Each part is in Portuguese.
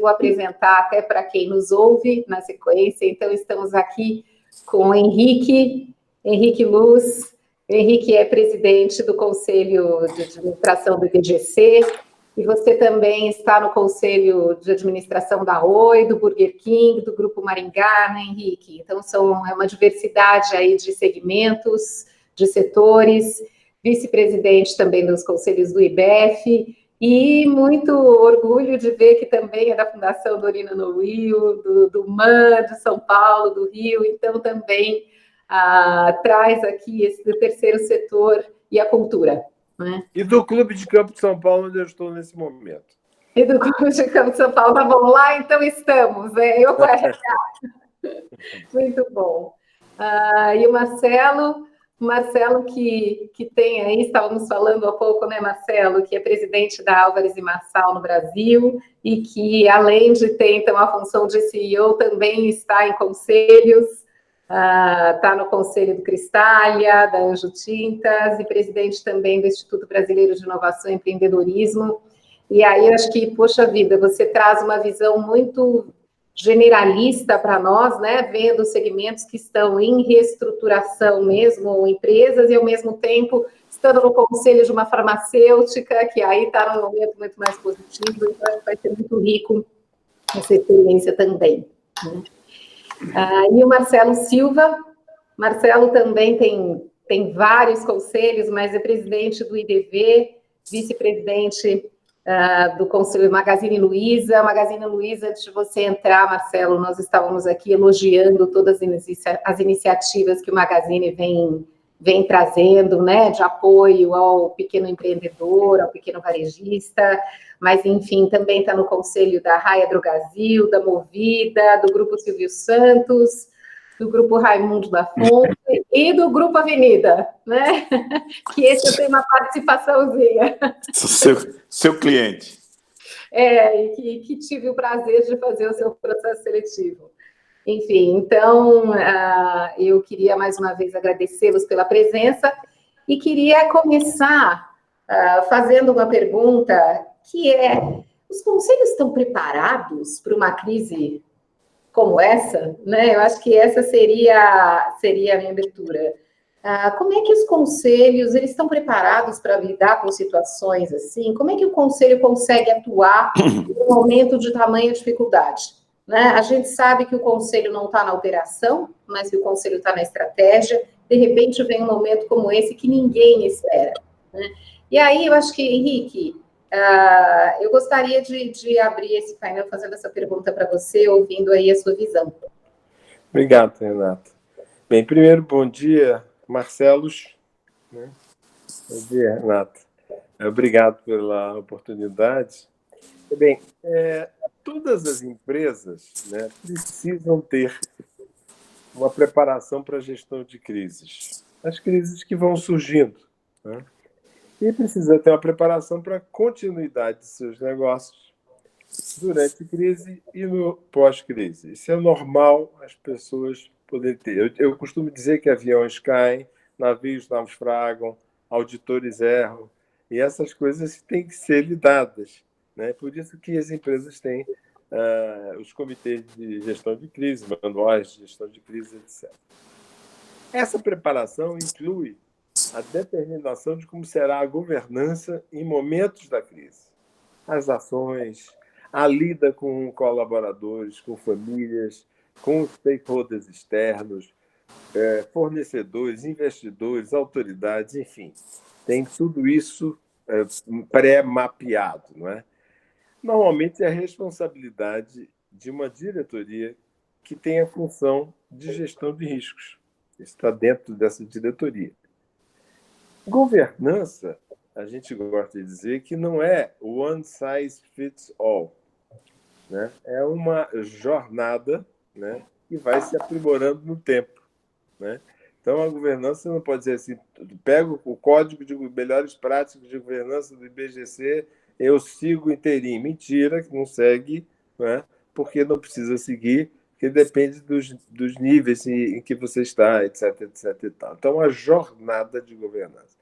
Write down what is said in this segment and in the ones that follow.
vou apresentar até para quem nos ouve na sequência. Então, estamos aqui com o Henrique Luz. O Henrique é presidente do Conselho de Administração do IBGC, e você também está no Conselho de Administração da Oi, do Burger King, do Grupo Maringá, né, Henrique? Então, é uma diversidade aí de segmentos, de setores, vice-presidente também dos conselhos do IBEF, e muito orgulho de ver que também é da Fundação Dorina no Rio, do MAN, de São Paulo, do Rio, então também traz aqui esse terceiro setor e a cultura. Né? E do Clube de Campo de São Paulo, onde eu estou nesse momento. E do Clube de Campo de São Paulo, tá bom, lá então estamos, né? Eu com RH. Muito bom. E o Marcelo que tem aí, estávamos falando há pouco, né, Marcelo, que é presidente da Álvares e Marçal no Brasil, e que, além de ter, então, a função de CEO, também está em conselhos, está no Conselho do Cristália, da Anjo Tintas, e presidente também do Instituto Brasileiro de Inovação e Empreendedorismo. E aí, eu acho que, poxa vida, você traz uma visão muito generalista para nós, né, vendo segmentos que estão em reestruturação mesmo, empresas, e ao mesmo tempo estando no conselho de uma farmacêutica, que aí está num momento muito mais positivo, então vai ser muito rico essa experiência também. Né? E o Marcelo Silva, Marcelo também tem vários conselhos, mas é presidente do IDV, vice-presidente do Conselho Magazine Luiza. Magazine Luiza, antes de você entrar, Marcelo, nós estávamos aqui elogiando todas as iniciativas que o Magazine vem trazendo, né, de apoio ao pequeno empreendedor, ao pequeno varejista, mas, enfim, também está no Conselho da Raia Drogasil, da Movida, do Grupo Silvio Santos, do Grupo Raimundo da Fonte e do Grupo Avenida, né? Que esse eu tenho uma participaçãozinha. Seu cliente. E que tive o prazer de fazer o seu processo seletivo. Enfim, então, eu queria mais uma vez agradecê-los pela presença e queria começar fazendo uma pergunta que é: os conselhos estão preparados para uma crise como essa, né? Eu acho que essa seria a minha abertura. Como é que os conselhos, eles estão preparados para lidar com situações assim? Como é que o conselho consegue atuar em um momento de tamanha dificuldade? Né? A gente sabe que o conselho não está na operação, mas que o conselho está na estratégia. De repente vem um momento como esse que ninguém espera. Né? E aí eu acho que, Henrique, eu gostaria de abrir esse painel fazendo essa pergunta para você, ouvindo aí a sua visão. Obrigado, Renata. Bem, primeiro, bom dia, Marcelos. Né? Bom dia, Renata. Obrigado pela oportunidade. Bem, todas as empresas, né, precisam ter uma preparação para a gestão de crises. As crises que vão surgindo. Né? E precisa ter uma preparação para a continuidade de seus negócios durante a crise e no pós-crise. Isso é normal as pessoas poderem ter. Eu costumo dizer que aviões caem, navios naufragam, auditores erram, e essas coisas têm que ser lidadas. Né? Por isso que as empresas têm os comitês de gestão de crise, manuais de gestão de crise, etc. Essa preparação inclui a determinação de como será a governança em momentos da crise. As ações, a lida com colaboradores, com famílias, com stakeholders externos, fornecedores, investidores, autoridades, enfim. Tem tudo isso pré-mapeado, não é? Normalmente é a responsabilidade de uma diretoria que tem a função de gestão de riscos. Está dentro dessa diretoria. Governança, a gente gosta de dizer que não é one size fits all. Né? É uma jornada, né, que vai se aprimorando no tempo. Né? Então, a governança não pode dizer assim, pego o código de melhores práticas de governança do IBGC, eu sigo inteirinho. Mentira, que não segue, né? Porque não precisa seguir, que depende dos níveis em que você está, etc, etc. E tal. Então, a jornada de governança.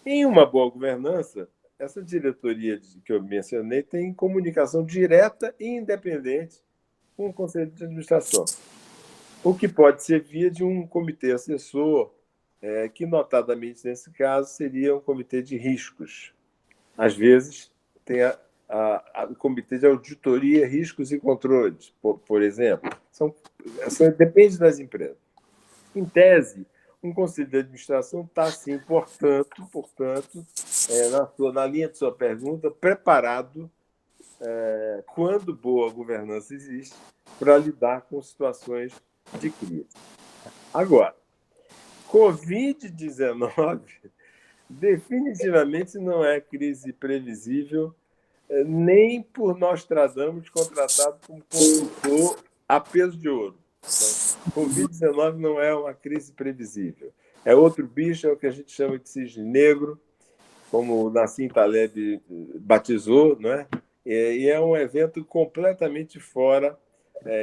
Em uma boa governança, essa diretoria que eu mencionei tem comunicação direta e independente com o Conselho de Administração, o que pode ser via de um comitê assessor, que, notadamente nesse caso, seria um comitê de riscos. Às vezes, tem o Comitê de Auditoria, Riscos e Controles, por exemplo. Depende das empresas. Em tese, um conselho de administração está, sim, portanto na linha de sua pergunta, preparado, quando boa governança existe, para lidar com situações de crise. Agora, Covid-19 definitivamente não é crise previsível, nem por Nostradamus contratado como consultor a peso de ouro. Então, Covid-19 não é uma crise previsível. É outro bicho, é o que a gente chama de cisne negro, como o Nassim Taleb batizou, não é? E é um evento completamente fora,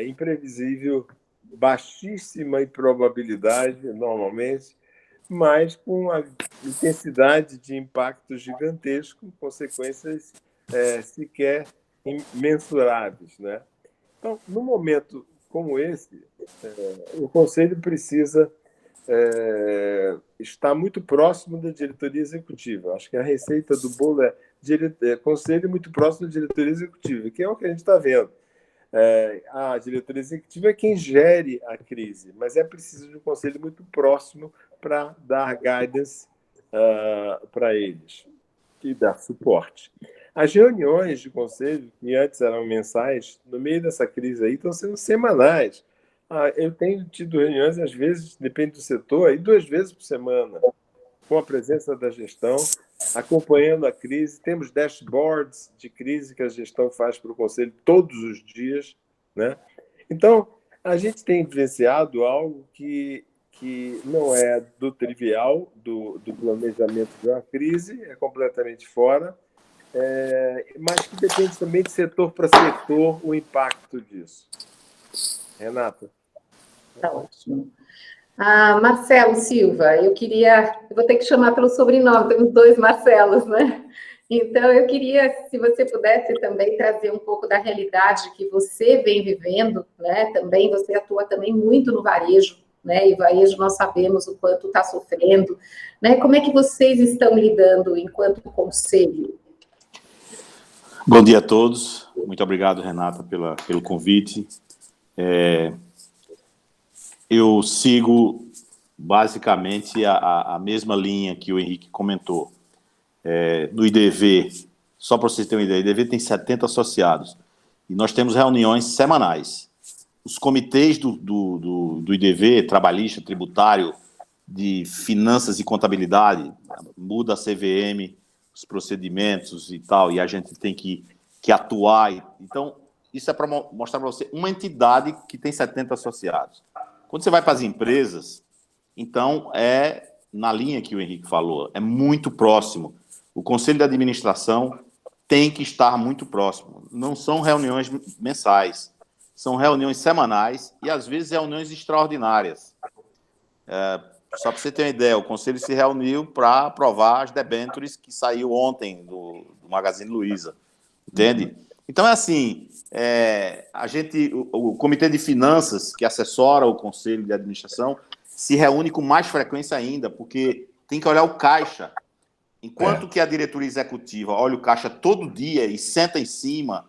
imprevisível, baixíssima improbabilidade, normalmente, mas com uma intensidade de impacto gigantesco, consequências sequer mensuráveis, né? Então, num momento como esse, o Conselho precisa estar muito próximo da diretoria executiva. Acho que a receita do bolo é Conselho muito próximo da diretoria executiva, que é o que a gente está vendo. A diretoria executiva é quem gere a crise, mas é preciso de um conselho muito próximo para dar guidance para eles e dar suporte. As reuniões de conselho, que antes eram mensais, no meio dessa crise aí, estão sendo semanais. Eu tenho tido reuniões, às vezes, depende do setor, aí 2 vezes por semana, com a presença da gestão, acompanhando a crise. Temos dashboards de crise que a gestão faz para o Conselho todos os dias, né? Então, a gente tem vivenciado algo que não é do trivial, do planejamento de uma crise, é completamente fora, mas que depende também de setor para setor o impacto disso. Renata? Tá ótimo. Marcelo Silva, eu vou ter que chamar pelo sobrenome, temos 2 Marcelos, né? Então, eu queria, se você pudesse também trazer um pouco da realidade que você vem vivendo, né? Também, você atua também muito no varejo, né? E varejo nós sabemos o quanto está sofrendo, né? Como é que vocês estão lidando enquanto conselho? Bom dia a todos. Muito obrigado, Renata, pelo convite. Eu sigo basicamente a mesma linha que o Henrique comentou. No IDV, só para vocês terem uma ideia, o IDV tem 70 associados e nós temos reuniões semanais. Os comitês do IDV, trabalhista, tributário, de finanças e contabilidade, muda a CVM, os procedimentos e tal, e a gente tem que atuar. Então, isso é para mostrar para você uma entidade que tem 70 associados. Quando você vai para as empresas, então na linha que o Henrique falou, é muito próximo. O Conselho de Administração tem que estar muito próximo. Não são reuniões mensais, são reuniões semanais e, às vezes, reuniões extraordinárias. Só para você ter uma ideia, o Conselho se reuniu para aprovar as debêntures que saiu ontem do Magazine Luiza. Entende? Então, é assim, o Comitê de Finanças, que assessora o Conselho de Administração, se reúne com mais frequência ainda, porque tem que olhar o caixa. Enquanto que a diretoria executiva olha o caixa todo dia e senta em cima,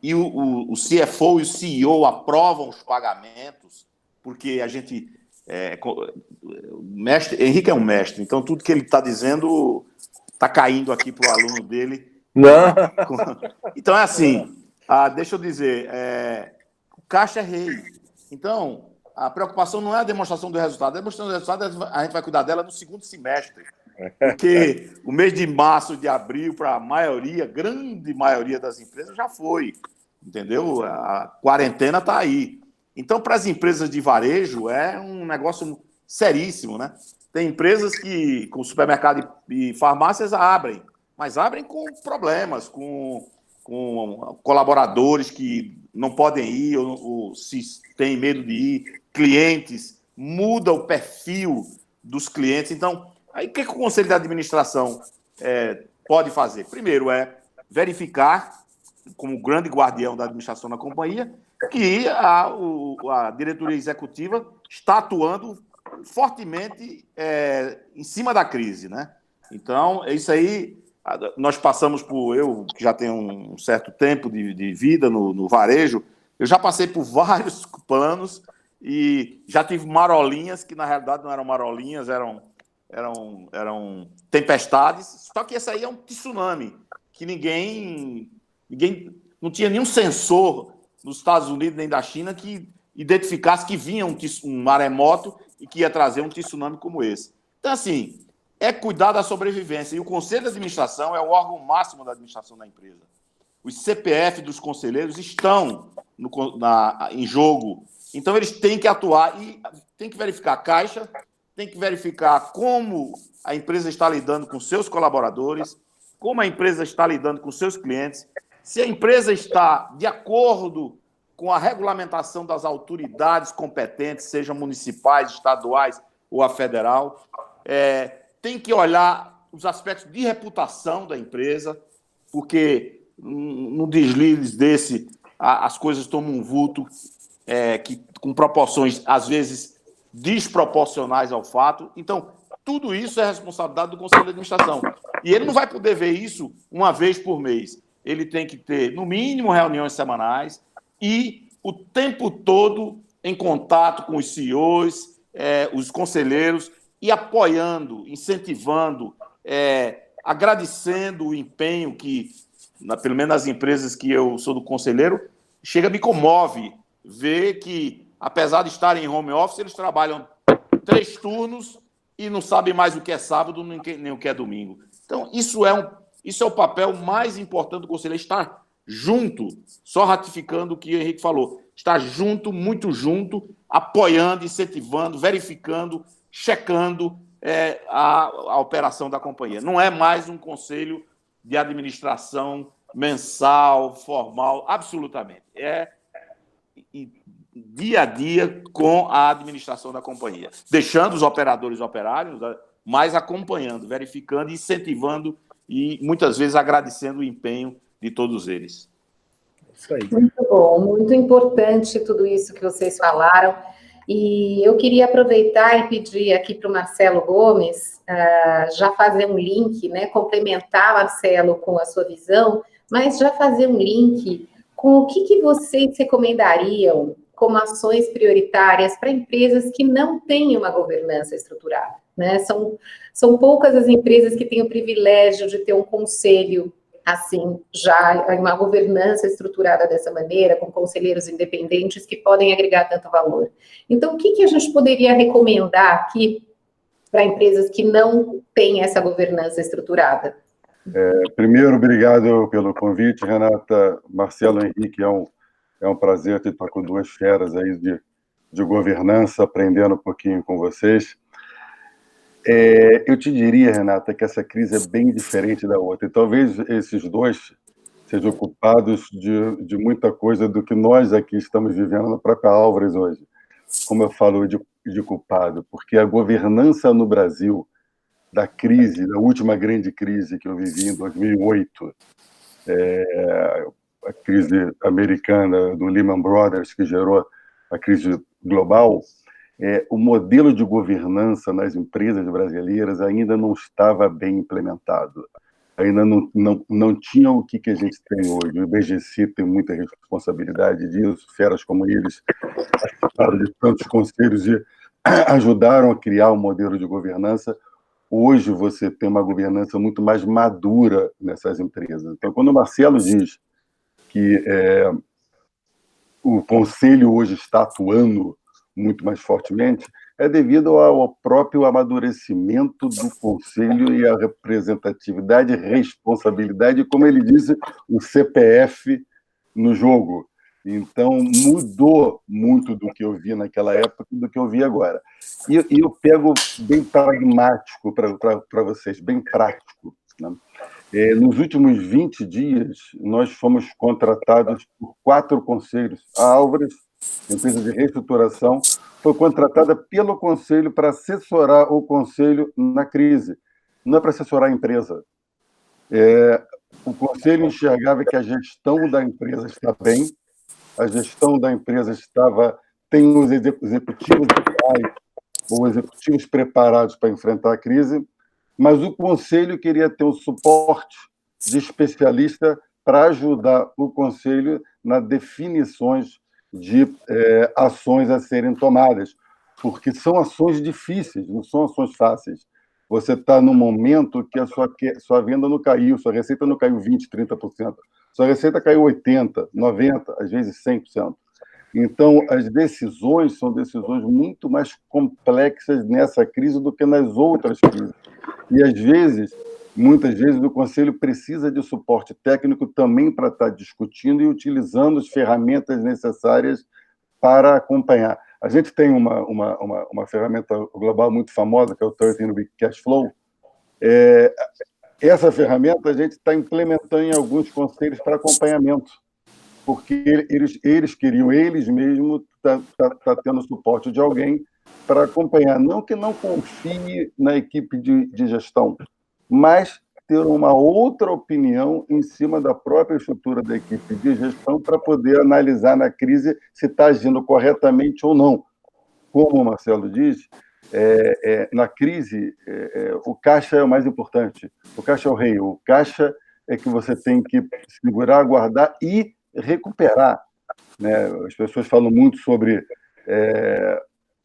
e o CFO e o CEO aprovam os pagamentos, porque a gente... Henrique é um mestre, então tudo que ele está dizendo está caindo aqui para o aluno dele. Não. Então, é assim, deixa eu dizer, o caixa é rei. Então, a preocupação não é a demonstração do resultado. A demonstração do resultado, a gente vai cuidar dela no segundo semestre. Porque o mês de março, de abril, para a maioria, grande maioria das empresas já foi. Entendeu? A quarentena está aí. Então, para as empresas de varejo, é um negócio seríssimo, né? Tem empresas que, com supermercado e farmácias, abrem, mas abrem com problemas, com colaboradores que não podem ir ou se têm medo de ir, clientes, muda o perfil dos clientes. Então, aí o que o Conselho de Administração pode fazer? Primeiro é verificar, como grande guardião da administração da companhia, que a diretoria executiva está atuando fortemente em cima da crise, né? Então, é isso aí. Nós passamos por... Eu, que já tenho um certo tempo de vida no varejo, eu já passei por vários planos e já tive marolinhas, que na realidade não eram marolinhas, eram tempestades. Só que esse aí é um tsunami, que ninguém não tinha nenhum sensor nos Estados Unidos nem da China que identificasse que vinha um maremoto e que ia trazer um tsunami como esse. Então, assim, é cuidar da sobrevivência. E o Conselho de Administração é o órgão máximo da administração da empresa. Os CPF dos conselheiros estão em jogo. Então, eles têm que atuar e têm que verificar a caixa, tem que verificar como a empresa está lidando com seus colaboradores, como a empresa está lidando com seus clientes, se a empresa está de acordo com a regulamentação das autoridades competentes, sejam municipais, estaduais ou a federal. Tem que olhar os aspectos de reputação da empresa, porque num deslize desse, as coisas tomam um vulto com proporções, às vezes, desproporcionais ao fato. Então, tudo isso é responsabilidade do Conselho de Administração. E ele não vai poder ver isso uma vez por mês. Ele tem que ter, no mínimo, reuniões semanais e o tempo todo em contato com os CEOs, os conselheiros, e apoiando, incentivando, agradecendo o empenho que, pelo menos nas empresas que eu sou do conselheiro, me comove ver que, apesar de estarem em home office, eles trabalham 3 turnos e não sabem mais o que é sábado nem o que é domingo. Então, isso é o papel mais importante do conselheiro, estar junto, só ratificando o que o Henrique falou, estar junto, muito junto, apoiando, incentivando, verificando, checando a operação da companhia. Não é mais um conselho de administração mensal, formal, absolutamente. Dia a dia com a administração da companhia, deixando os operadores operarem, mas acompanhando, verificando, incentivando e, muitas vezes, agradecendo o empenho de todos eles. Isso aí. Muito bom, muito importante tudo isso que vocês falaram. E eu queria aproveitar e pedir aqui para o Marcelo Gomes já fazer um link, né, complementar, Marcelo, com a sua visão, mas já fazer um link com o que vocês recomendariam como ações prioritárias para empresas que não têm uma governança estruturada, né? São poucas as empresas que têm o privilégio de ter um conselho assim, já uma governança estruturada dessa maneira, com conselheiros independentes que podem agregar tanto valor. Então, o que a gente poderia recomendar aqui para empresas que não têm essa governança estruturada? Primeiro, obrigado pelo convite, Renata. Marcelo, Henrique, é um prazer estar com 2 feras aí de governança, aprendendo um pouquinho com vocês. Eu te diria, Renata, que essa crise é bem diferente da outra. E talvez esses 2 sejam culpados de muita coisa do que nós aqui estamos vivendo na própria Álvares hoje. Como eu falo de culpado, porque a governança no Brasil da crise, da última grande crise que eu vivi em 2008, a crise americana do Lehman Brothers, que gerou a crise global, o modelo de governança nas empresas brasileiras ainda não estava bem implementado. Ainda não tinha o que a gente tem hoje. O IBGC tem muita responsabilidade disso, feras como eles participaram de tantos conselhos e ajudaram a criar um modelo de governança. Hoje você tem uma governança muito mais madura nessas empresas. Então, quando o Marcelo diz que o Conselho hoje está atuando muito mais fortemente, é devido ao próprio amadurecimento do Conselho e a representatividade e responsabilidade, como ele disse, o CPF no jogo. Então, mudou muito do que eu vi naquela época e do que eu vi agora. E eu pego bem pragmático para vocês, bem prático, né? Nos últimos 20 dias, nós fomos contratados por 4 conselhos. A Álvares, empresa de reestruturação, foi contratada pelo Conselho para assessorar o Conselho na crise. Não é para assessorar a empresa. O Conselho enxergava que a gestão da empresa está bem, a gestão da empresa tem os executivos atuais ou executivos preparados para enfrentar a crise, mas o Conselho queria ter um suporte de especialista para ajudar o Conselho nas definições de ações a serem tomadas, porque são ações difíceis, não são ações fáceis. Você está num momento que a sua venda não caiu, sua receita não caiu 20%, 30%. Sua receita caiu 80%, 90%, às vezes 100%. Então, as decisões são decisões muito mais complexas nessa crise do que nas outras crises. E, às vezes, muitas vezes, o Conselho precisa de suporte técnico também para estar discutindo e utilizando as ferramentas necessárias para acompanhar. A gente tem uma ferramenta global muito famosa, que é o 13-Week Cash Flow. Essa ferramenta a gente está implementando em alguns conselhos para acompanhamento, porque eles queriam, eles mesmos, tá tendo suporte de alguém para acompanhar. Não que não confie na equipe de gestão, mas ter uma outra opinião em cima da própria estrutura da equipe de gestão para poder analisar na crise se está agindo corretamente ou não. Como o Marcelo diz, na crise, o caixa é o mais importante. O caixa é o rei. O caixa é que você tem que segurar, guardar e recuperar. Né? As pessoas falam muito sobre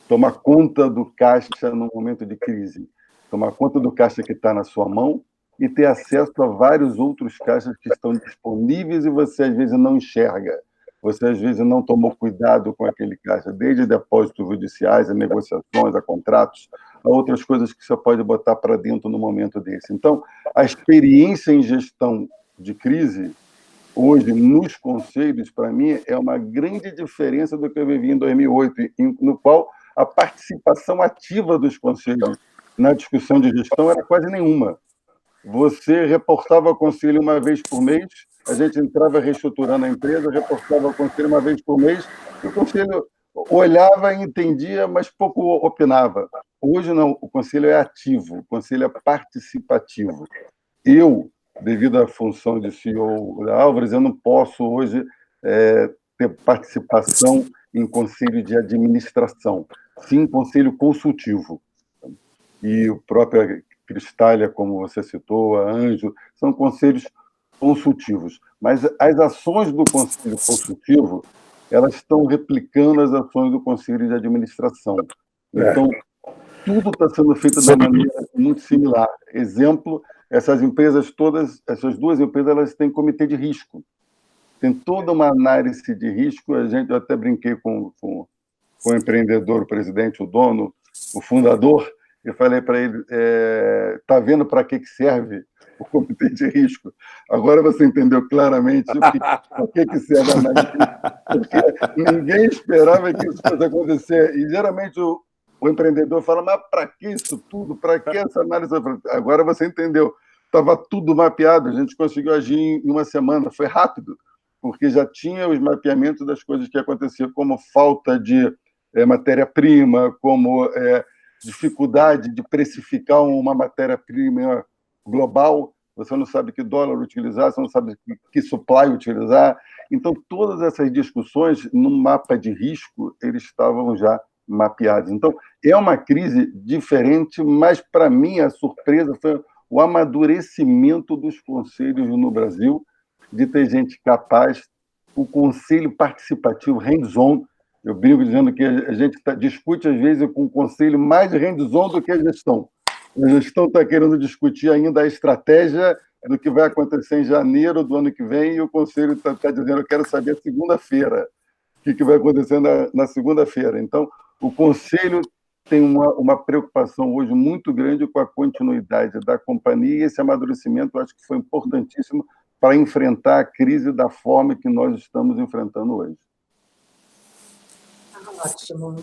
tomar conta do caixa no momento de crise. Tomar conta do caixa que está na sua mão e ter acesso a vários outros caixas que estão disponíveis e você, às vezes, não enxerga. Você, às vezes, não tomou cuidado com aquele caixa, desde depósitos judiciais, a negociações, a contratos, a outras coisas que você pode botar para dentro no momento desse. Então, a experiência em gestão de crise, hoje, nos conselhos, para mim, é uma grande diferença do que eu vivi em 2008, no qual a participação ativa dos conselhos na discussão de gestão era quase nenhuma. Você reportava ao conselho uma vez por mês, a gente entrava reestruturando a empresa, reportava ao conselho uma vez por mês, e o conselho olhava e entendia, mas pouco opinava. Hoje não, o conselho é ativo, o conselho é participativo. Eu, devido à função de CEO da Álvares, eu não posso hoje ter participação em conselho de administração, sim conselho consultivo. E o próprio Cristália, como você citou, a Anjo, são conselhos consultivos. Mas as ações do conselho consultivo, elas estão replicando as ações do conselho de administração. Então, tudo está sendo feito de maneira muito similar. Exemplo, essas empresas todas, essas duas empresas, elas têm comitê de risco. Tem toda uma análise de risco. Eu até brinquei com o empreendedor, o presidente, o dono, o fundador. Eu falei para ele, está vendo para que serve o comitê de risco? Agora você entendeu claramente para que serve a análise de risco. Porque ninguém esperava que isso fosse acontecer. E, geralmente, o empreendedor fala, mas para que isso tudo? Para que essa análise? Agora você entendeu. Estava tudo mapeado, a gente conseguiu agir em uma semana. Foi rápido, porque já tinha os mapeamentos das coisas que aconteciam, como falta de matéria-prima, como dificuldade de precificar uma matéria-prima global, você não sabe que dólar utilizar, você não sabe que supply utilizar. Então, todas essas discussões, no mapa de risco, eles estavam já mapeados. Então, é uma crise diferente, mas, para mim, a surpresa foi o amadurecimento dos conselhos no Brasil, de ter gente capaz, o conselho participativo, hands-on. Eu brinco dizendo que a gente discute, às vezes, com o conselho mais hands-on do que a gestão. A gestão está querendo discutir ainda a estratégia do que vai acontecer em janeiro do ano que vem, e o conselho está dizendo, eu quero saber segunda-feira, o que vai acontecer na segunda-feira. Então, o conselho tem uma preocupação hoje muito grande com a continuidade da companhia, e esse amadurecimento eu acho que foi importantíssimo para enfrentar a crise da forma que nós estamos enfrentando hoje. Ótimo.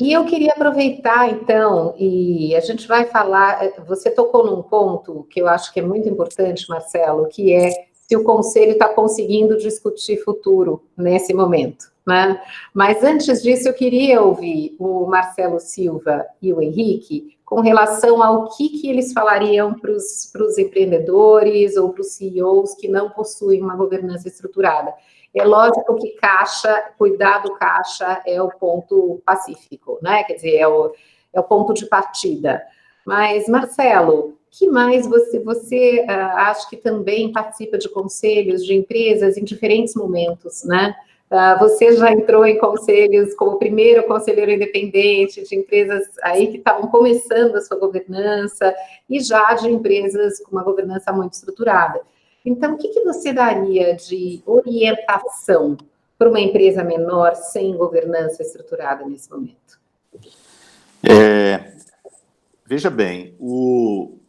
E eu queria aproveitar, então, e a gente vai falar, você tocou num ponto que eu acho que é muito importante, Marcelo, que é se o Conselho está conseguindo discutir futuro nesse momento, né? Mas antes disso, eu queria ouvir o Marcelo Silva e o Henrique com relação ao que eles falariam para os empreendedores ou para os CEOs que não possuem uma governança estruturada. É lógico que cuidar do caixa é o ponto pacífico, né? Quer dizer, é o ponto de partida. Mas, Marcelo, que mais você acha que também participa de conselhos de empresas em diferentes momentos, né? Você já entrou em conselhos como primeiro conselheiro independente de empresas aí que estavam começando a sua governança e já de empresas com uma governança muito estruturada. Então, o que você daria de orientação para uma empresa menor sem governança estruturada nesse momento? Veja bem, o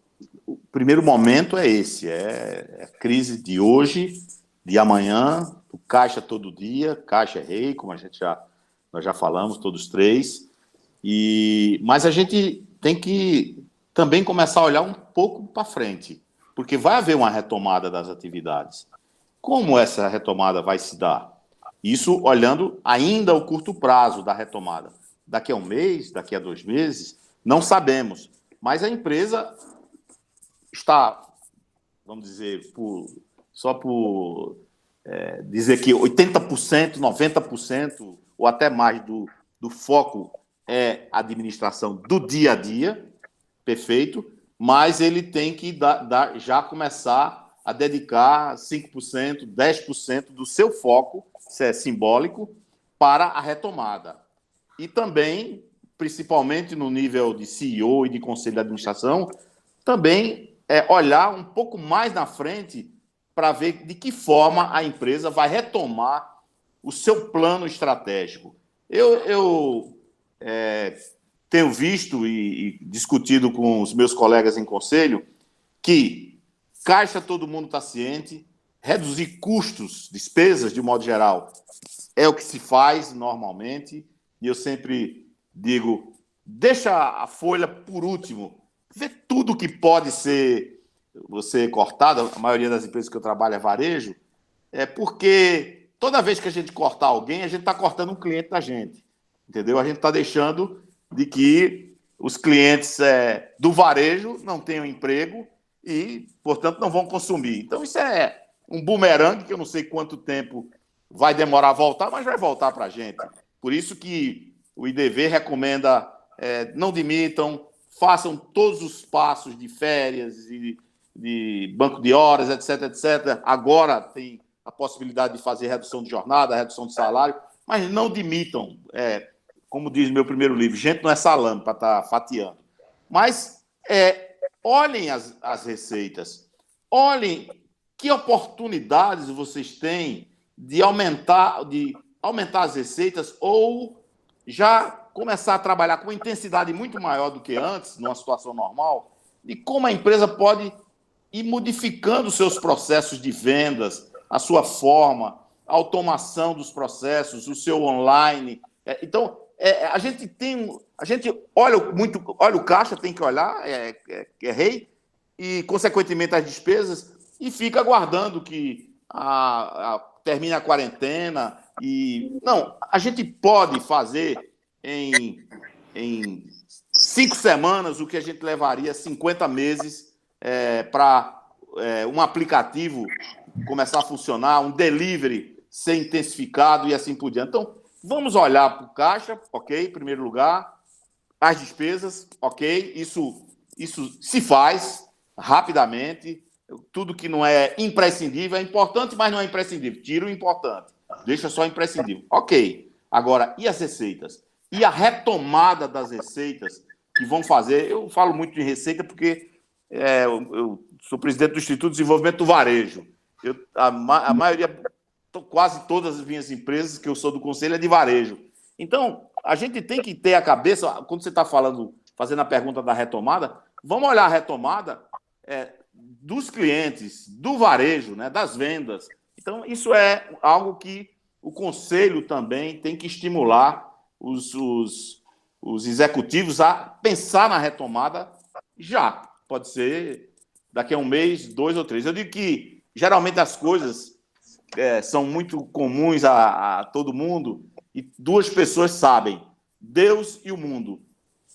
primeiro momento é esse, é a crise de hoje, de amanhã, o caixa todo dia, caixa é rei, como nós já falamos, todos três, mas a gente tem que também começar a olhar um pouco para frente, porque vai haver uma retomada das atividades. Como essa retomada vai se dar? Isso olhando ainda o curto prazo da retomada. Daqui a um mês, daqui a 2 meses, não sabemos, mas a empresa está, vamos dizer, só por dizer que 80%, 90% ou até mais do foco é a administração do dia a dia, perfeito, mas ele tem que já começar a dedicar 5%, 10% do seu foco, isso é simbólico, para a retomada. E também, principalmente no nível de CEO e de conselho de administração, também olhar um pouco mais na frente para ver de que forma a empresa vai retomar o seu plano estratégico. Eu tenho visto e discutido com os meus colegas em conselho que caixa todo mundo está ciente, reduzir custos, despesas, de modo geral, é o que se faz normalmente, e eu sempre digo, deixa a folha por último, vê tudo que pode ser cortado. A maioria das empresas que eu trabalho é varejo, porque toda vez que a gente cortar alguém, a gente está cortando um cliente da gente, entendeu? A gente está deixando de que os clientes do varejo não tenham emprego e, portanto, não vão consumir. Então, isso é um bumerangue que eu não sei quanto tempo vai demorar a voltar, mas vai voltar para a gente. Por isso que o IDV recomenda não demitam, façam todos os passos de férias e de banco de horas, etc, etc. Agora tem a possibilidade de fazer redução de jornada, redução de salário, mas não demitam. Como diz meu primeiro livro, gente não é salame para estar fatiando. Mas olhem as receitas, olhem que oportunidades vocês têm de aumentar as receitas ou já começar a trabalhar com uma intensidade muito maior do que antes, numa situação normal, e como a empresa pode ir modificando os seus processos de vendas, a sua forma, a automação dos processos, o seu online. Então, a gente olha o caixa, tem que olhar, é rei, e, consequentemente, as despesas, e fica aguardando que termine a quarentena. Não, a gente pode fazer em 5 semanas o que a gente levaria 50 meses para um aplicativo começar a funcionar, um delivery ser intensificado e assim por diante. Então, vamos olhar para o caixa, ok, em primeiro lugar, as despesas, ok, isso se faz rapidamente, tudo que não é imprescindível é importante, mas não é imprescindível, tira o importante, deixa só imprescindível, ok. Agora, e as receitas? E a retomada das receitas que vão fazer? Eu falo muito de receita porque eu sou presidente do Instituto de Desenvolvimento do Varejo. A maioria, quase todas as minhas empresas que eu sou do conselho é de varejo. Então, a gente tem que ter a cabeça, quando você está fazendo a pergunta da retomada, vamos olhar a retomada dos clientes, do varejo, né, das vendas. Então, isso é algo que o conselho também tem que estimular os executivos a pensar na retomada já. Pode ser daqui a um mês, 2 ou 3. Eu digo que, geralmente, as coisas são muito comuns a todo mundo e 2 pessoas sabem, Deus e o mundo.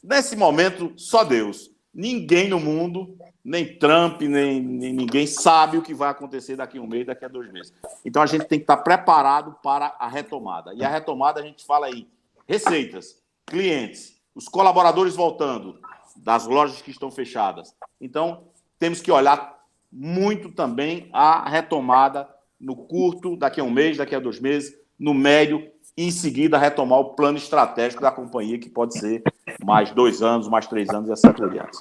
Nesse momento, só Deus. Ninguém no mundo, nem Trump, nem ninguém sabe o que vai acontecer daqui a um mês, daqui a 2 meses. Então, a gente tem que estar preparado para a retomada. E a retomada, a gente fala aí, receitas, clientes, os colaboradores voltando das lojas que estão fechadas. Então, temos que olhar muito também a retomada no curto, daqui a um mês, daqui a 2 meses, no médio, e em seguida retomar o plano estratégico da companhia, que pode ser mais 2 anos, mais 3 anos e assim por diante.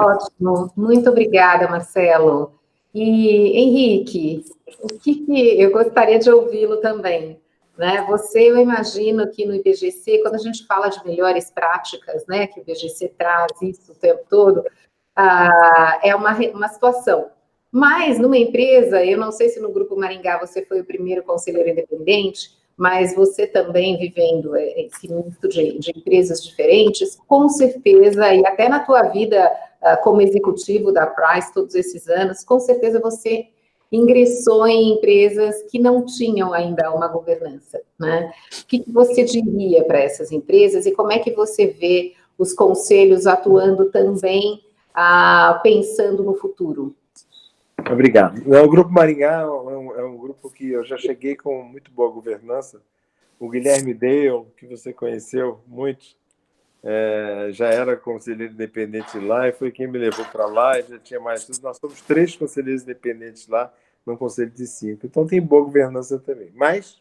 Ótimo, muito obrigada, Marcelo. E, Henrique, o que eu gostaria de ouvi-lo também, né? Você, eu imagino que no IBGC, quando a gente fala de melhores práticas, né, que o IBGC traz isso o tempo todo, é uma situação. Mas, numa empresa, eu não sei se no Grupo Maringá você foi o primeiro conselheiro independente, mas você também vivendo esse misto de empresas diferentes, com certeza, e até na tua vida como executivo da Price todos esses anos, com certeza você ingressou em empresas que não tinham ainda uma governança, né? O que você diria para essas empresas e como é que você vê os conselhos atuando também, pensando no futuro? Obrigado. O Grupo Maringá é um grupo que eu já cheguei com muito boa governança. O Guilherme Dale, que você conheceu muito, já era conselheiro independente lá e foi quem me levou para lá. E já tinha mais. Nós somos 3 conselheiros independentes lá, num conselho de 5. Então tem boa governança também. Mas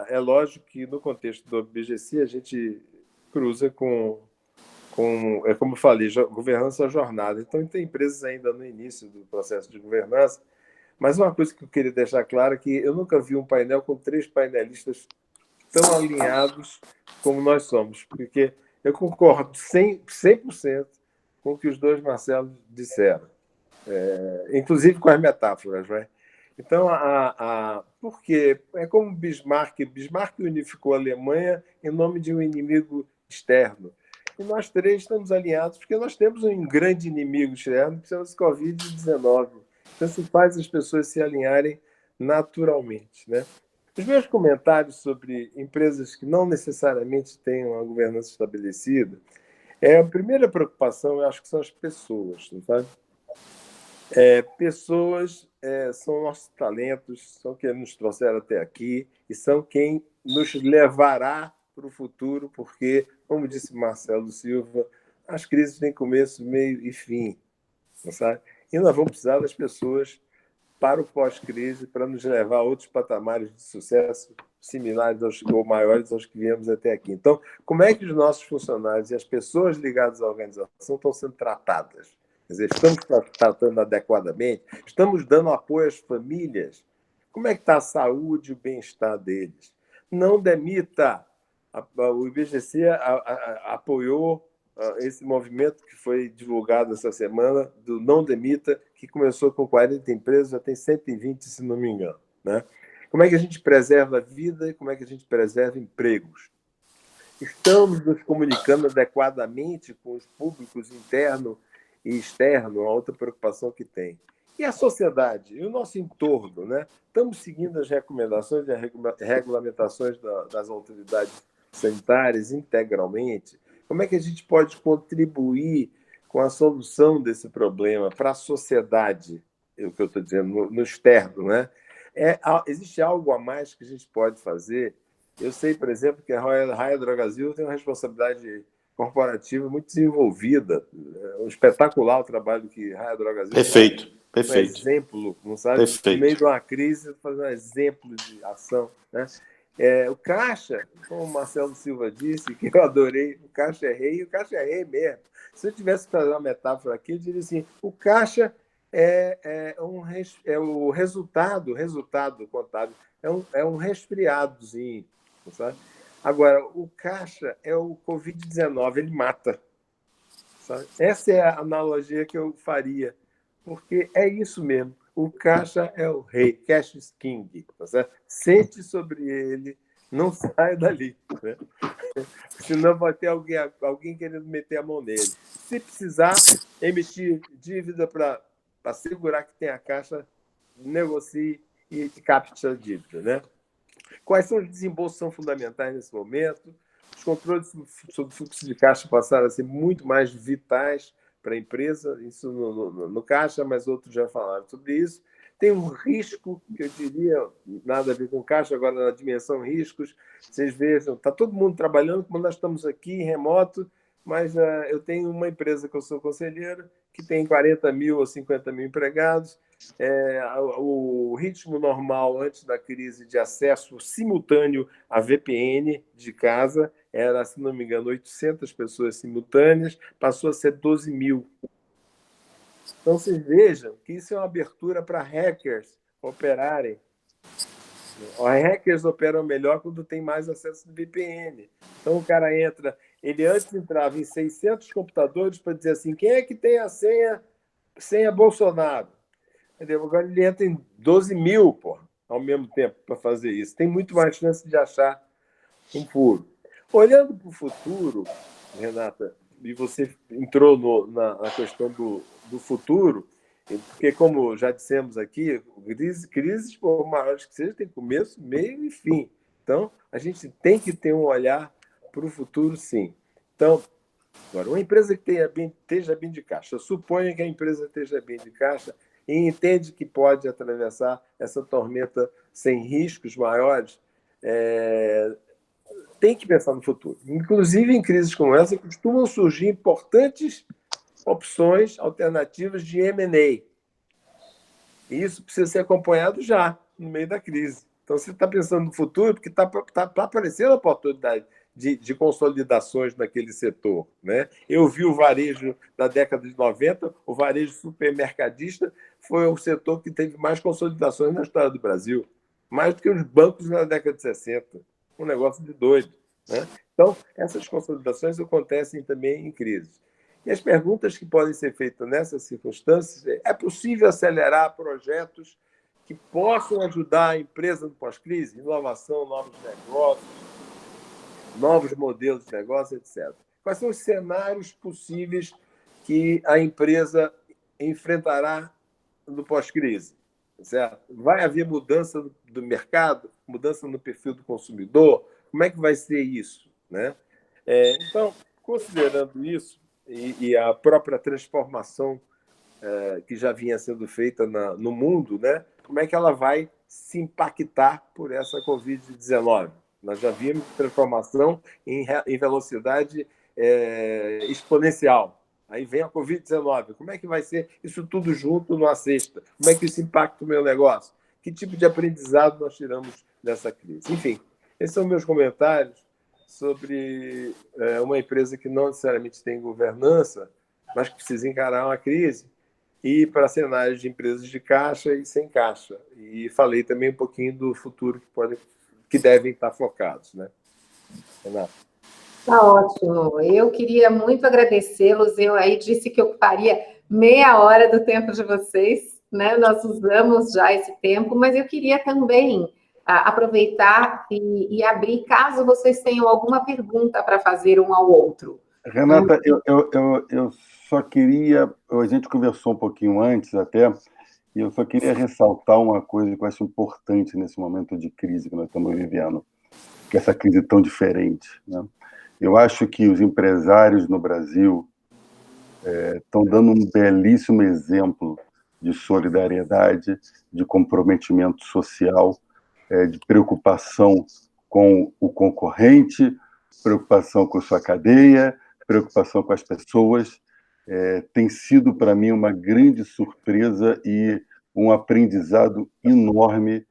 é lógico que no contexto do BGC a gente cruza com como eu falei, governança jornada. Então, tem empresas ainda no início do processo de governança, mas uma coisa que eu queria deixar claro é que eu nunca vi um painel com 3 painelistas tão alinhados como nós somos, porque eu concordo 100% com o que os 2 Marcelos disseram, inclusive com as metáforas, né? Então, porque é como Bismarck unificou a Alemanha em nome de um inimigo externo. E nós 3 estamos alinhados porque nós temos um grande inimigo externo, que chama-se Covid-19. Então, se faz as pessoas se alinharem naturalmente, né? Os meus comentários sobre empresas que não necessariamente têm uma governança estabelecida, a primeira preocupação, eu acho que são as pessoas, não sabe? Pessoas são nossos talentos, são quem nos trouxeram até aqui e são quem nos levará para o futuro, porque, como disse Marcelo Silva, as crises têm começo, meio e fim, não sabe? E nós vamos precisar das pessoas para o pós-crise, para nos levar a outros patamares de sucesso similares ou maiores aos que viemos até aqui. Então, como é que os nossos funcionários e as pessoas ligadas à organização estão sendo tratadas? Quer dizer, estamos tratando adequadamente? Estamos dando apoio às famílias? Como é que está a saúde e o bem-estar deles? Não demita. O IBGC apoiou esse movimento que foi divulgado essa semana, do Não Demita, que começou com 40 empresas, já tem 120, se não me engano, né? Como é que a gente preserva a vida e como é que a gente preserva empregos? Estamos nos comunicando adequadamente com os públicos interno e externo, a outra preocupação que tem. E a sociedade, e o nosso entorno, né? Estamos seguindo as recomendações e as regulamentações das autoridades sanitárias integralmente? Como é que a gente pode contribuir com a solução desse problema para a sociedade? É o que eu estou dizendo, no externo, né? Existe algo a mais que a gente pode fazer? Eu sei, por exemplo, que a Raia Drogasil tem uma responsabilidade corporativa muito desenvolvida. É um espetacular o trabalho que a Raia Drogasil faz. Perfeito. Um exemplo, não sabe? Perfeito. No meio de uma crise, fazer um exemplo de ação, né? O caixa, como o Marcelo Silva disse, que eu adorei, o caixa é rei, e o caixa é rei mesmo. Se eu tivesse que fazer uma metáfora aqui, eu diria assim, o caixa é o resultado contábil, é um resfriadozinho, sabe? Agora, o caixa é o Covid-19, ele mata. Sabe? Essa é a analogia que eu faria, porque é isso mesmo. O caixa é o rei, cash is king. Tá certo? Sente sobre ele, não saia dali. Né? Senão vai ter alguém querendo meter a mão nele. Se precisar emitir dívida para segurar que tem a caixa, negocie e capte a dívida. Né? Quais são os desembolsos que são fundamentais nesse momento? Os controles sobre fluxo de caixa passaram a ser muito mais vitais para a empresa, isso no caixa, mas outros já falaram sobre isso. Tem um risco, que eu diria, nada a ver com caixa, agora na dimensão riscos. Vocês vejam, está todo mundo trabalhando, como nós estamos aqui, remoto, mas eu tenho uma empresa que eu sou conselheiro, que tem 40 mil ou 50 mil empregados. O ritmo normal antes da crise de acesso simultâneo à VPN de casa era, se não me engano, 800 pessoas simultâneas, passou a ser 12 mil. Então, vocês vejam que isso é uma abertura para hackers operarem. Os hackers operam melhor quando tem mais acesso ao VPN. Então, o cara entra... Ele antes entrava em 600 computadores para dizer assim, quem é que tem a senha Bolsonaro? Entendeu? Agora ele entra em 12 mil, ao mesmo tempo, para fazer isso. Tem muito mais chance de achar um furo. Olhando para o futuro, Renata, e você entrou na questão do futuro, porque, como já dissemos aqui, crises, por maiores que sejam, tem começo, meio e fim. Então, a gente tem que ter um olhar para o futuro, sim. Então, agora, uma empresa que esteja bem de caixa, suponha que a empresa esteja bem de caixa e entende que pode atravessar essa tormenta sem riscos maiores, tem que pensar no futuro. Inclusive, em crises como essa, costumam surgir importantes opções alternativas de M&A. E isso precisa ser acompanhado já, no meio da crise. Então, você está pensando no futuro porque está aparecendo a oportunidade de consolidações naquele setor, né? Eu vi o varejo da década de 90, o varejo supermercadista foi o setor que teve mais consolidações na história do Brasil, mais do que os bancos na década de 60. Um negócio de doido, né? Então, essas consolidações acontecem também em crises. E as perguntas que podem ser feitas nessas circunstâncias é possível acelerar projetos que possam ajudar a empresa no pós-crise? Inovação, novos negócios, novos modelos de negócio, etc. Quais são os cenários possíveis que a empresa enfrentará no pós-crise? Certo? Vai haver mudança do mercado, mudança no perfil do consumidor? Como é que vai ser isso, né? Então, considerando isso e a própria transformação que já vinha sendo feita no mundo, né? Como é que ela vai se impactar por essa Covid-19? Nós já vimos transformação em velocidade exponencial. Aí vem a Covid-19. Como é que vai ser isso tudo junto numa cesta? Como é que isso impacta o meu negócio? Que tipo de aprendizado nós tiramos dessa crise? Enfim, esses são meus comentários sobre uma empresa que não necessariamente tem governança, mas que precisa encarar uma crise, e para cenários de empresas de caixa e sem caixa. E falei também um pouquinho do futuro que devem estar focados, né? Renato. Tá ótimo. Eu queria muito agradecê-los. Eu aí disse que ocuparia meia hora do tempo de vocês, né? Nós usamos já esse tempo, mas eu queria também aproveitar e abrir, caso vocês tenham alguma pergunta para fazer um ao outro. Renata, eu só queria... A gente conversou um pouquinho antes até, e eu só queria ressaltar uma coisa que eu acho importante nesse momento de crise que nós estamos vivendo, que essa crise tão diferente, né? Eu acho que os empresários no Brasil estão dando um belíssimo exemplo de solidariedade, de comprometimento social, de preocupação com o concorrente, preocupação com sua cadeia, preocupação com as pessoas. Tem sido, para mim, uma grande surpresa e um aprendizado enorme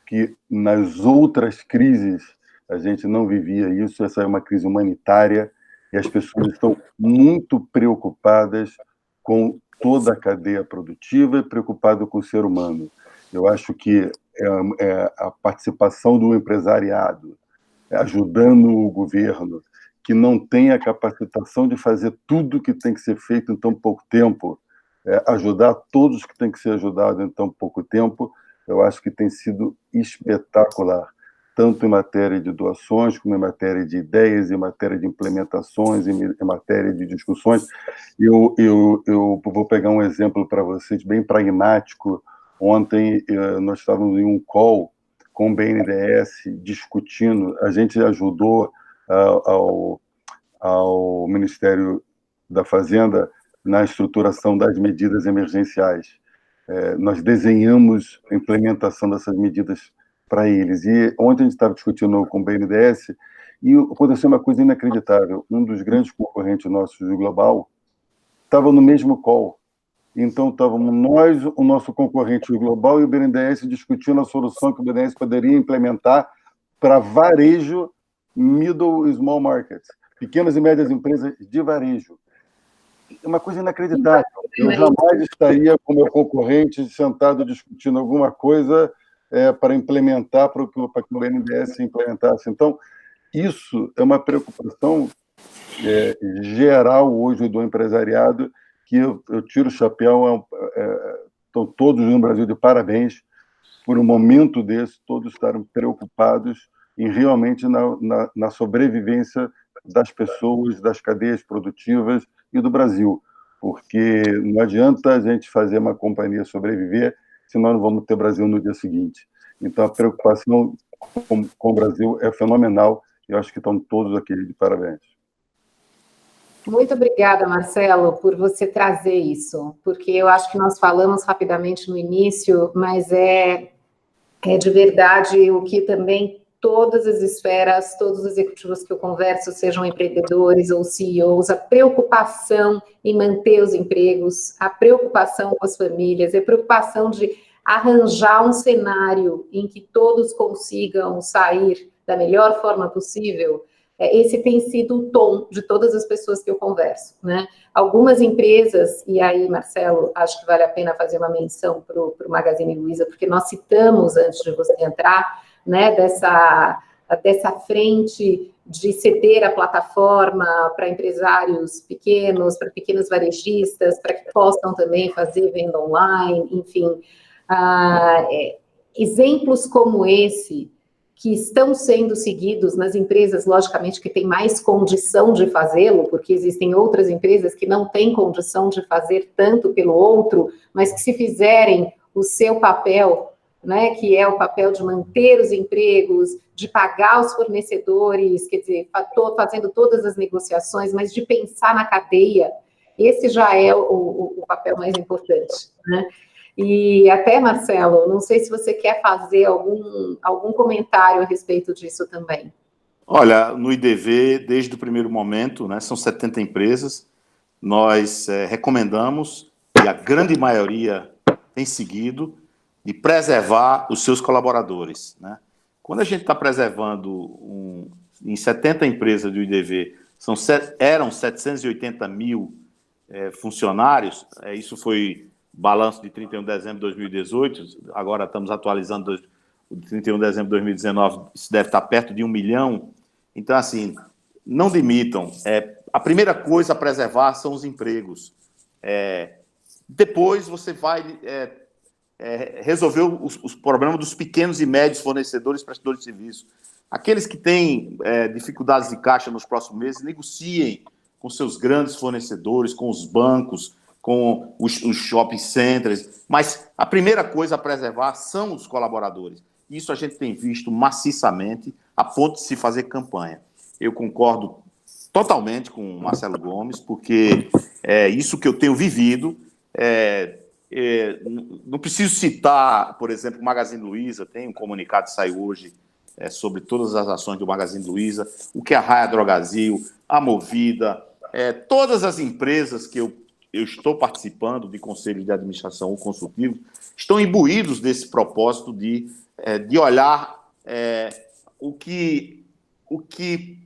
que, nas outras crises, a gente não vivia isso. Essa é uma crise humanitária e as pessoas estão muito preocupadas com toda a cadeia produtiva e preocupadas com o ser humano. Eu acho que a participação do empresariado, ajudando o governo, que não tem a capacitação de fazer tudo que tem que ser feito em tão pouco tempo, ajudar todos que têm que ser ajudados em tão pouco tempo, eu acho que tem sido espetacular, tanto em matéria de doações, como em matéria de ideias, em matéria de implementações, em matéria de discussões. Eu vou pegar um exemplo para vocês, bem pragmático. Ontem nós estávamos em um call com o BNDES discutindo, a gente ajudou ao Ministério da Fazenda na estruturação das medidas emergenciais. Nós desenhamos a implementação dessas medidas para eles. E ontem a gente estava discutindo com o BNDES e aconteceu uma coisa inacreditável. Um dos grandes concorrentes nossos do Global estava no mesmo call. Então, estávamos nós, o nosso concorrente o Global e o BNDES discutindo a solução que o BNDES poderia implementar para varejo, middle e small markets, pequenas e médias empresas de varejo. É uma coisa inacreditável. Eu jamais estaria com o meu concorrente sentado discutindo alguma coisa para implementar, para que o BNDES implementasse. Então, isso é uma preocupação geral hoje do empresariado, que eu tiro o chapéu, estão todos no Brasil de parabéns por um momento desse, todos estarem preocupados em realmente na sobrevivência das pessoas, das cadeias produtivas e do Brasil, porque não adianta a gente fazer uma companhia sobreviver, senão não vamos ter Brasil no dia seguinte. Então, a preocupação com o Brasil é fenomenal, e eu acho que estão todos aqui de parabéns. Muito obrigada, Marcelo, por você trazer isso, porque eu acho que nós falamos rapidamente no início, mas é de verdade o que também todas as esferas, todos os executivos que eu converso, sejam empreendedores ou CEOs, a preocupação em manter os empregos, a preocupação com as famílias, a preocupação de arranjar um cenário em que todos consigam sair da melhor forma possível. Esse tem sido o tom de todas as pessoas que eu converso, né? Algumas empresas, e aí, Marcelo, acho que vale a pena fazer uma menção para o Magazine Luiza, porque nós citamos, antes de você entrar, né, dessa frente de ceder a plataforma para empresários pequenos, para pequenos varejistas, para que possam também fazer venda online, enfim. Exemplos como esse, que estão sendo seguidos nas empresas, logicamente, que têm mais condição de fazê-lo, porque existem outras empresas que não têm condição de fazer tanto pelo outro, mas que se fizerem o seu papel, né, que é o papel de manter os empregos, de pagar os fornecedores, quer dizer, fazendo todas as negociações, mas de pensar na cadeia, esse já é o papel mais importante, né? E até, Marcelo, não sei se você quer fazer algum comentário a respeito disso também. Olha, no IDV, desde o primeiro momento, né, são 70 empresas, nós recomendamos, e a grande maioria tem seguido, de preservar os seus colaboradores, né? Quando a gente está preservando em 70 empresas do IDV, eram 780 mil funcionários, isso foi balanço de 31 de dezembro de 2018, agora estamos atualizando o de 31 de dezembro de 2019, isso deve estar perto de 1 milhão. Então, assim, não demitam. A primeira coisa a preservar são os empregos. Depois você vai resolver os problemas dos pequenos e médios fornecedores, prestadores de serviço. Aqueles que têm dificuldades de caixa nos próximos meses, negociem com seus grandes fornecedores, com os bancos, com os shopping centers, mas a primeira coisa a preservar são os colaboradores. Isso a gente tem visto maciçamente, a ponto de se fazer campanha. Eu concordo totalmente com o Marcelo Gomes, porque é isso que eu tenho vivido. Não preciso citar, por exemplo, o Magazine Luiza, tem um comunicado que saiu hoje sobre todas as ações do Magazine Luiza, o que a Raia Drogasil, a Movida, todas as empresas que eu estou participando de conselhos de administração ou consultivos, estão imbuídos desse propósito de olhar o que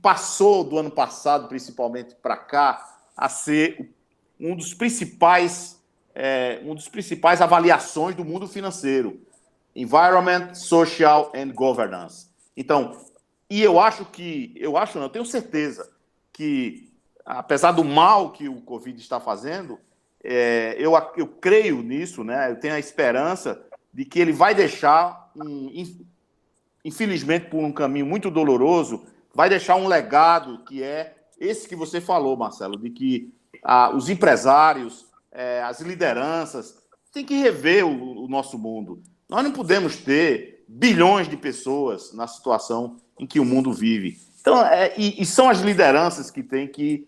passou do ano passado, principalmente para cá, a ser um dos principais avaliações do mundo financeiro. Environment, Social and Governance. Então, eu tenho certeza que, apesar do mal que o Covid está fazendo, eu creio nisso, né? Eu tenho a esperança de que ele vai deixar, infelizmente por um caminho muito doloroso, vai deixar um legado que é esse que você falou, Marcelo, de que os empresários, as lideranças, têm que rever o nosso mundo. Nós não podemos ter bilhões de pessoas na situação em que o mundo vive. Então, e são as lideranças que têm que,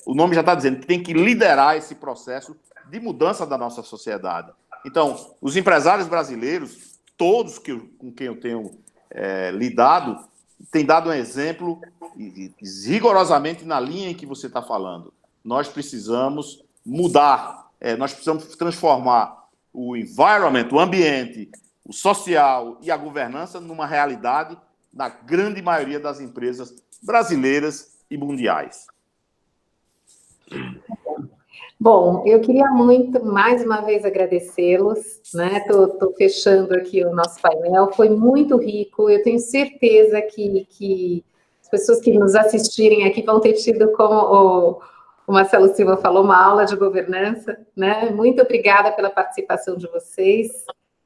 o nome já está dizendo, que tem que liderar esse processo de mudança da nossa sociedade. Então, os empresários brasileiros, todos com quem eu tenho lidado, têm dado um exemplo rigorosamente na linha em que você está falando. Nós precisamos mudar, nós precisamos transformar o environment, o ambiente, o social e a governança numa realidade na grande maioria das empresas brasileiras e mundiais. Bom, eu queria muito, mais uma vez, agradecê-los, né? Estou fechando aqui o nosso painel, foi muito rico, eu tenho certeza que as pessoas que nos assistirem aqui vão ter tido, como o Marcelo Silva falou, uma aula de governança, né? Muito obrigada pela participação de vocês.